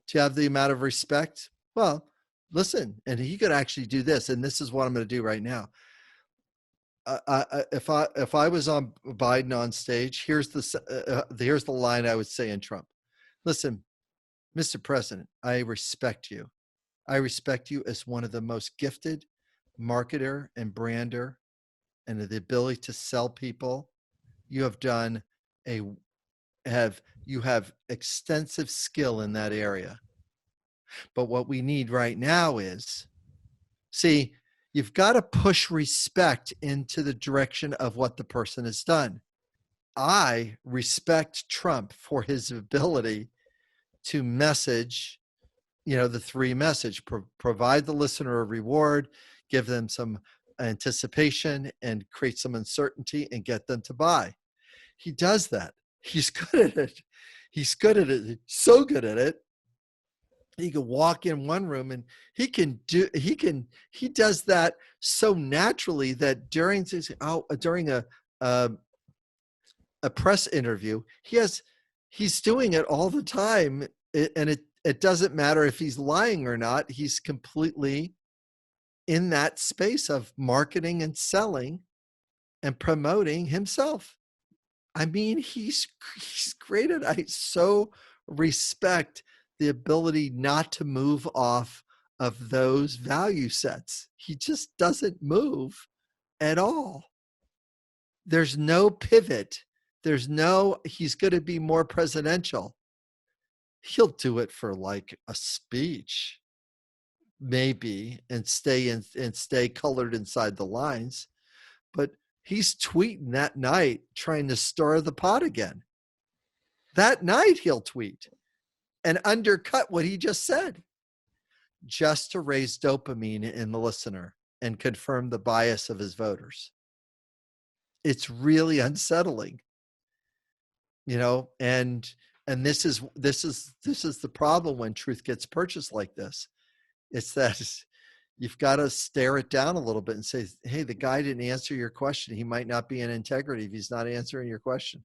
"Do you have the amount of respect?" "Well, listen," and he could actually do this. And this is what I'm going to do right now. If I was on Biden on stage, here's the line I would say in Trump. "Listen, Mr. President, I respect you. I respect you as one of the most gifted marketer and brander, and the ability to sell people. You have done you have extensive skill in that area. But what we need right now is, you've got to push respect into the direction of what the person has done. I respect Trump for his ability to message, the three message, provide the listener a reward, give them some anticipation, and create some uncertainty and get them to buy. He does that. He's good at it. He's so good at it. He can walk in one room and he does that so naturally that during a press interview, he's doing it all the time. And it doesn't matter if he's lying or not. He's completely in that space of marketing and selling and promoting himself. I mean, he's great at it. I so respect the ability not to move off of those value sets. He just doesn't move at all. There's no pivot. He's going to be more presidential. He'll do it for like a speech, maybe, and stay colored inside the lines. But he's tweeting that night, trying to stir the pot again. That night he'll tweet and undercut what he just said. just to raise dopamine in the listener and confirm the bias of his voters. It's really unsettling, and this is the problem when truth gets purchased like this. It's that you've got to stare it down a little bit and say, hey, the guy didn't answer your question. He might not be in integrity if he's not answering your question.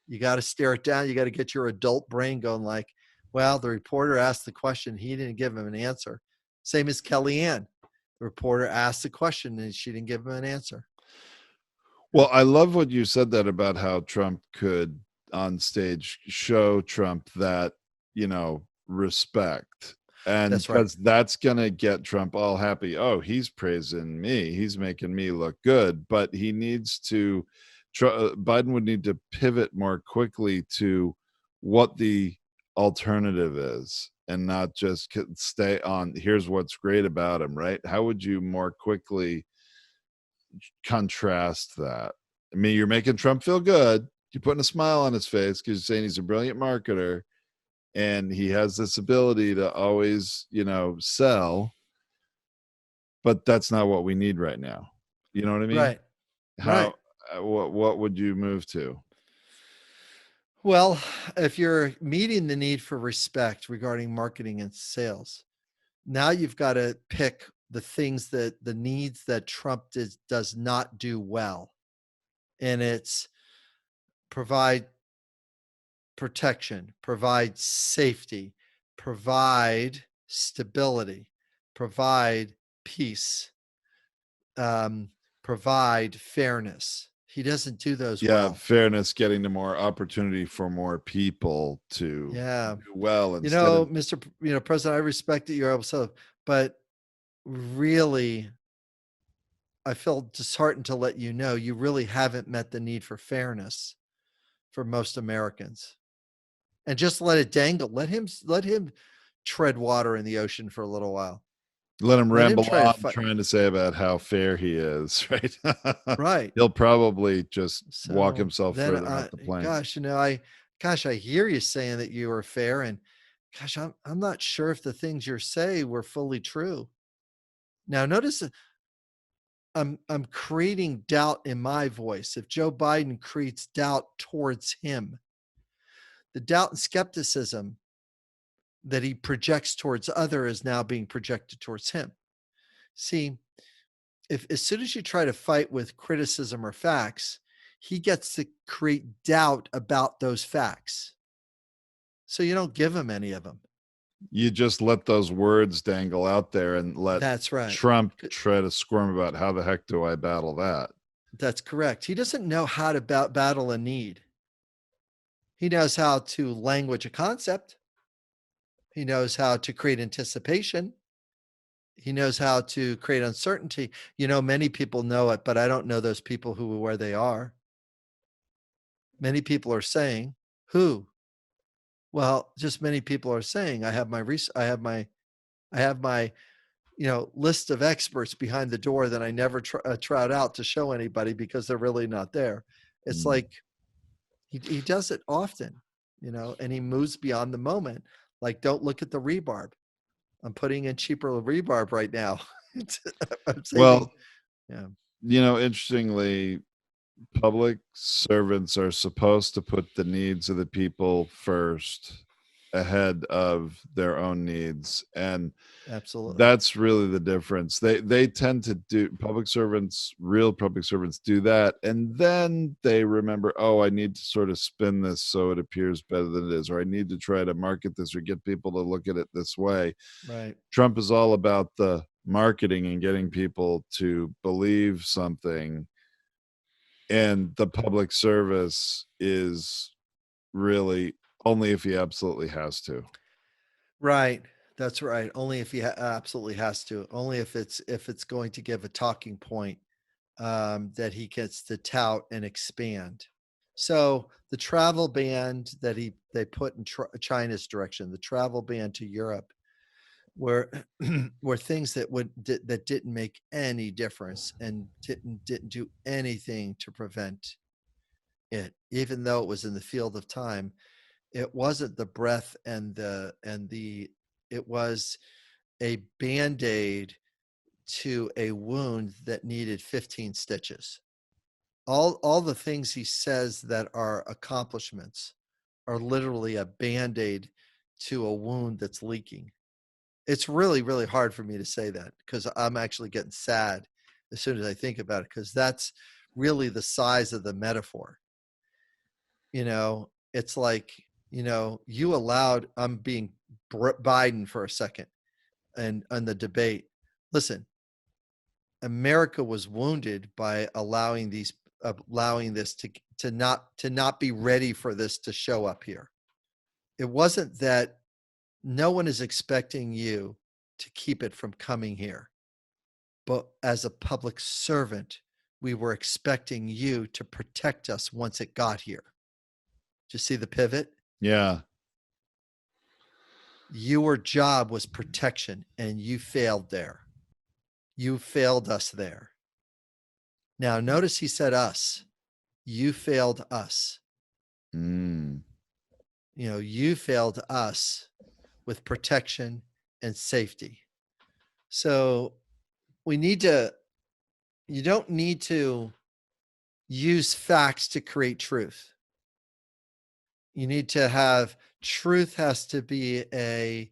You got to stare it down. You got to get your adult brain going like, well, the reporter asked the question. He didn't give him an answer. Same as Kellyanne. The reporter asked the question and she didn't give him an answer. Well, I love what you said that about how Trump could on stage show Trump that, respect. And That's right. because that's going to get Trump all happy. Oh, he's praising me. He's making me look good. But he needs to, Biden would need to pivot more quickly to what the alternative is and not just stay on, here's what's great about him, right? How would you more quickly contrast that? I mean, you're making Trump feel good. You're putting a smile on his face because you're saying he's a brilliant marketer and he has this ability to always, sell. But that's not what we need right now. You know what I mean? Right. How? What would you move to? Well, if you're meeting the need for respect regarding marketing and sales, now you've got to pick the needs that Trump does not do well. And it's provide protection, provide safety, provide stability, provide peace, provide fairness. He doesn't do those well. Fairness, getting to more opportunity for more people to do well. Mr. President, I respect that you're able to, but really, I feel disheartened to let you know you really haven't met the need for fairness for most Americans. And just let it dangle. Let him tread water in the ocean for a little while. Let him ramble on trying to say about how fair he is, right? Right. He'll probably just walk himself further off the plane. Gosh, I hear you saying that you are fair, and gosh, I'm not sure if the things you're saying were fully true. Now, notice I'm creating doubt in my voice. If Joe Biden creates doubt towards him, the doubt and skepticism that he projects towards other is now being projected towards him. See, if as soon as you try to fight with criticism or facts, he gets to create doubt about those facts. So you don't give him any of them. You just let those words dangle out there and let Trump try to squirm about how the heck do I battle that? That's correct. He doesn't know how to battle a need. He knows how to language a concept. He knows how to create anticipation. He knows how to create uncertainty. Many people know it, but I don't know those people where they are. Many people are saying, who? Well, just many people are saying, I have my list of experts behind the door that I never trot out to show anybody because they're really not there. It's like he does it often, and he moves beyond the moment. Like, don't look at the rebarb. I'm putting in cheaper rebarb right now. Interestingly, public servants are supposed to put the needs of the people first ahead of their own needs, and absolutely, that's really the difference. They tend to do, real public servants do that, and then they remember, oh, I need to sort of spin this so it appears better than it is, or I need to try to market this or get people to look at it this way. Right. Trump is all about the marketing and getting people to believe something, and the public service is really only if he absolutely has to. Right. That's right. Only if he absolutely has to. Only if it's going to give a talking point that he gets to tout and expand. So the travel ban that they put in China's direction, the travel ban to Europe, were things that didn't make any difference and didn't do anything to prevent it, even though it was in the field of time. It wasn't the breadth and it was a Band-Aid to a wound that needed 15 stitches. All the things he says that are accomplishments are literally a Band-Aid to a wound that's leaking. It's really, really hard for me to say that because I'm actually getting sad as soon as I think about it, because that's really the size of the metaphor. It's like, you allowed, I'm being Biden for a second and on the debate. Listen, America was wounded by allowing this to not be ready for this to show up here. It wasn't that no one is expecting you to keep it from coming here. But as a public servant, we were expecting you to protect us once it got here. Do you see the pivot? Yeah. Your job was protection, and you failed there. You failed us there. Now, notice he said us. You failed us. You failed us with protection and safety. So you don't need to use facts to create truth. You need to have, truth has to be a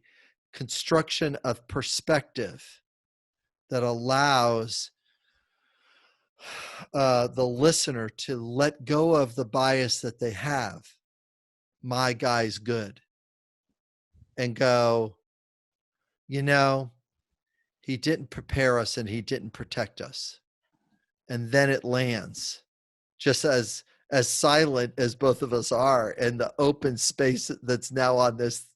construction of perspective that allows the listener to let go of the bias that they have. My guy's good. And go, he didn't prepare us and he didn't protect us. And then it lands, just as silent as both of us are, and the open space that's now on this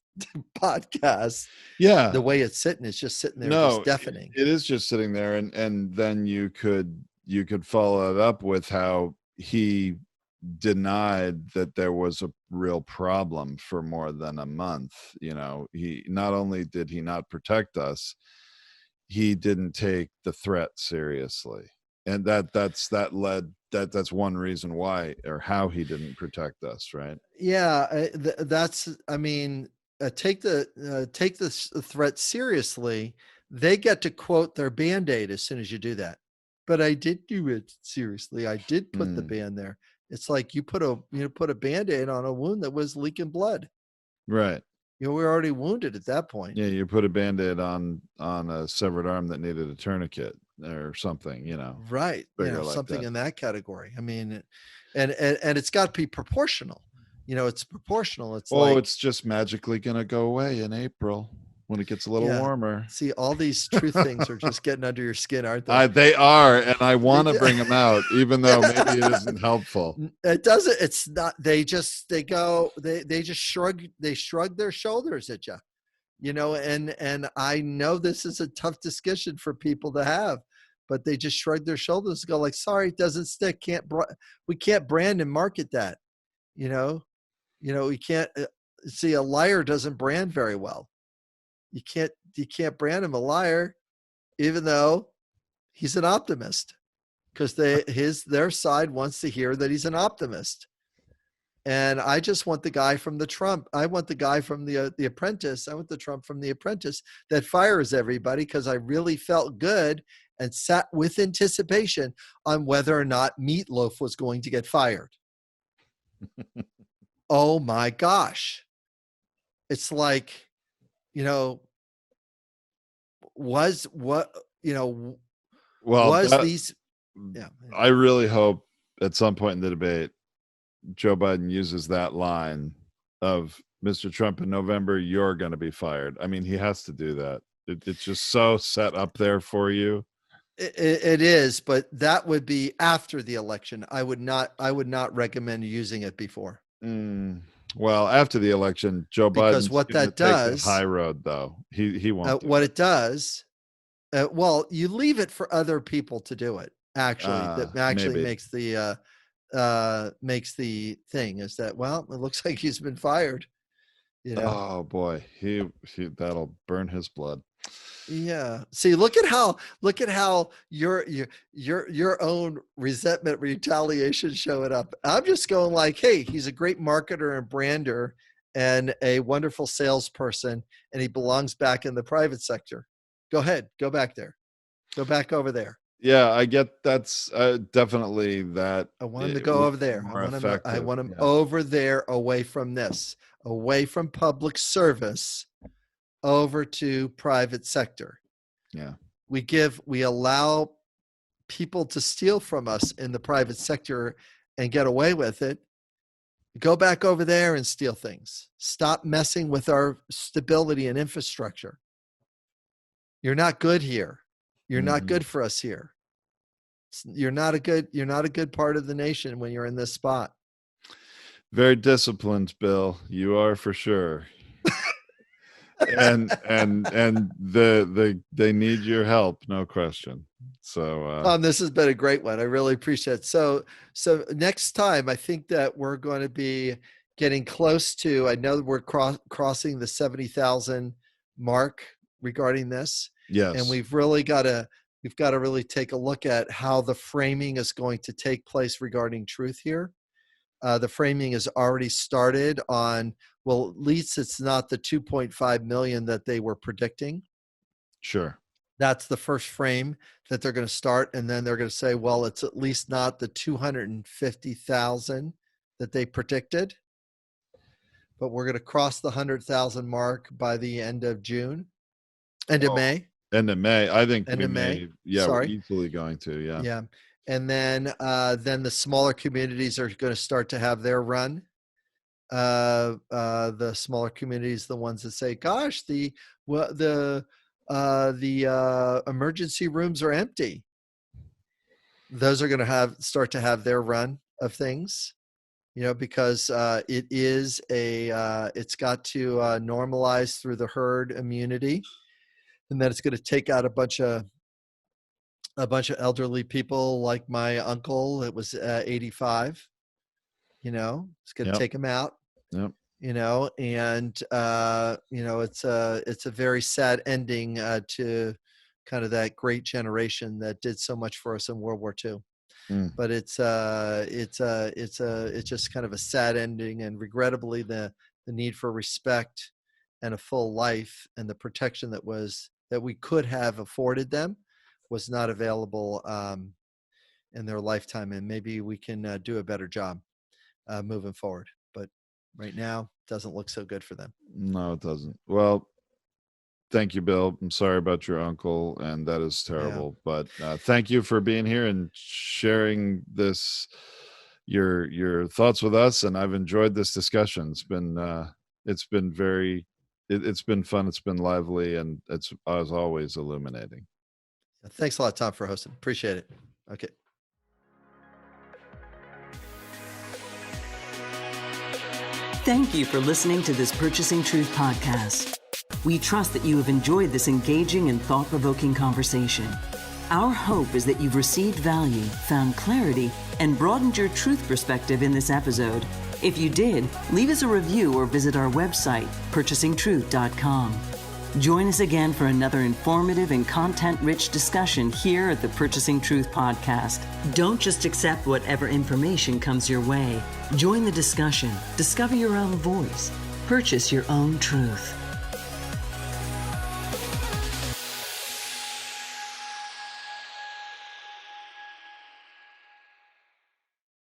podcast. Yeah. The way it's sitting is just sitting there, just deafening. It is just sitting there. And then you could follow it up with how he denied that there was a real problem for more than a month. He not only did he not protect us, he didn't take the threat seriously. And that's one reason why, or how he didn't protect us, right? Yeah, take the threat seriously. They get to quote their Band-Aid as soon as you do that. But I did do it seriously. I did put the band there. It's like you put a Band-Aid on a wound that was leaking blood. Right. We were already wounded at that point. Yeah, you put a Band-Aid on a severed arm that needed a tourniquet or something, Right. Something in that category. And it's got to be proportional. It's proportional. It's just magically going to go away in April when it gets a little warmer. See, all these truth things are just getting under your skin, aren't they? They are, and I want to bring them out, even though maybe it isn't helpful. It doesn't. It's not. They just shrug their shoulders at you, And I know this is a tough discussion for people to have, but they just shrug their shoulders and go like, "Sorry, it doesn't stick. We can't brand and market that." We can't see, a liar doesn't brand very well. You can't brand him a liar, even though he's an optimist, because their side wants to hear that he's an optimist. And I just want the guy from I want the guy from the Apprentice. I want the Trump from the Apprentice that fires everybody, because I really felt good and sat with anticipation on whether or not Meatloaf was going to get fired. Oh my gosh. It's like, I really hope at some point in the debate, Joe Biden uses that line of, Mr. Trump, in November, you're going to be fired. He has to do that. It's just so set up there for you. It is, but that would be after the election. I would not recommend using it before. Well, after the election, Joe Biden, because what that does, high road though, he won't. It does, you leave it for other people to do it. Actually, that actually maybe makes the thing is that, it looks like he's been fired. Oh boy, he that'll burn his blood. Yeah. See, look at how your own resentment, retaliation showing up. I'm just going like, hey, he's a great marketer and brander and a wonderful salesperson, and he belongs back in the private sector. Go ahead. Go back there. Go back over there. Yeah, I get that's definitely that. I want him to It go would over be there. more I effective. want him Yeah. over there, away from this, away from public service, over to private sector. Yeah. We allow people to steal from us in the private sector and get away with it. Go back over there and steal things. Stop messing with our stability and infrastructure. You're not good here. You're not good for us here. You're not a good part of the nation when you're in this spot. Very disciplined, Bill. You are for sure. and they need your help, no question. So Tom, this has been a great one. I really appreciate it. So next time, I think that we're going to be getting close to, I know we're crossing the 70,000 mark regarding this. yes. And we've got to really take a look at how the framing is going to take place regarding truth here. The framing has already started on, well, at least it's not the 2.5 million that they were predicting. Sure. That's the first frame that they're going to start. And then they're going to say, well, it's at least not the 250,000 that they predicted, but we're going to cross the 100,000 mark by the end of June, end of May. End of May. I think End we of May. may. Yeah, Sorry. we're easily going to. Yeah. Yeah. And then the smaller communities are going to start to have their run. The smaller communities, the ones that say, gosh, the emergency rooms are empty. Those are going to start to have their run of things, because it's got to normalize through the herd immunity, and then it's going to take out a bunch of elderly people like my uncle. It was 85. It's going to take him out. Yep. And it's a very sad ending to kind of that great generation that did so much for us in World War II. But it's just kind of a sad ending, and regrettably the need for respect and a full life and the protection that we could have afforded them was not available in their lifetime. And maybe we can do a better job moving forward. But right now, it doesn't look so good for them. No, it doesn't. Well, thank you, Bill. I'm sorry about your uncle, and that is terrible. Yeah. But thank you for being here and sharing your thoughts with us. And I've enjoyed this discussion. It's been it's been fun. It's been lively, and it's, as always, illuminating. Thanks a lot, Tom, for hosting. Appreciate it. Okay. Thank you for listening to this Purchasing Truth podcast. We trust that you have enjoyed this engaging and thought-provoking conversation. Our hope is that you've received value, found clarity, and broadened your truth perspective in this episode. If you did, leave us a review or visit our website, purchasingtruth.com. Join us again for another informative and content-rich discussion here at the Purchasing Truth podcast. Don't just accept whatever information comes your way. Join the discussion. Discover your own voice. Purchase your own truth.